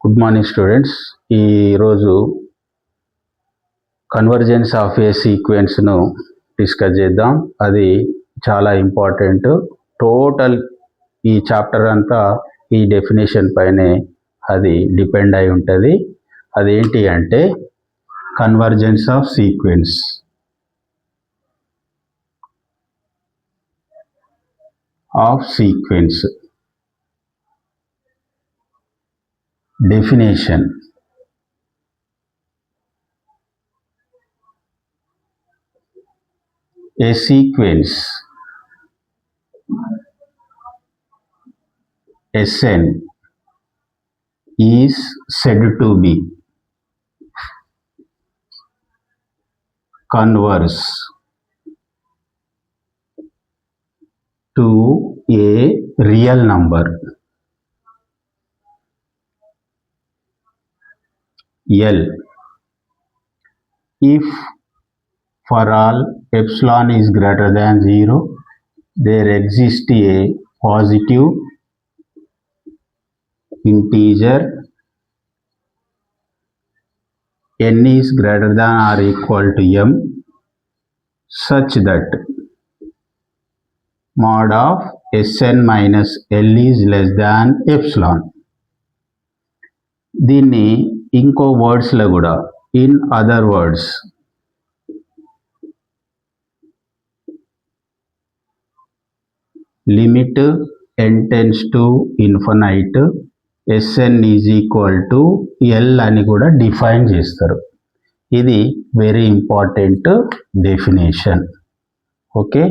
Good morning students. ఈరోజు convergence of A సీక్వెన్స్ను discuss చేద్దాం. అది చాలా ఇంపార్టెంట్. టోటల్ ఈ చాప్టర్ అంతా ఈ డెఫినేషన్ పైనే అది డిపెండ్ అయి ఉంటుంది. అదేంటి అంటే convergence of sequence. Definition. A sequence Sn is said to be converse to a real number L if for all epsilon is greater than 0 there exists a positive integer n is greater than or equal to m such that mod of Sn minus L is less than epsilon. దీన్ని ఇంకో వర్డ్స్లో కూడా in other words limit n tends to infinite Sn is equal to L అని కూడా define చేస్తారు. ఇది very important definition. Okay.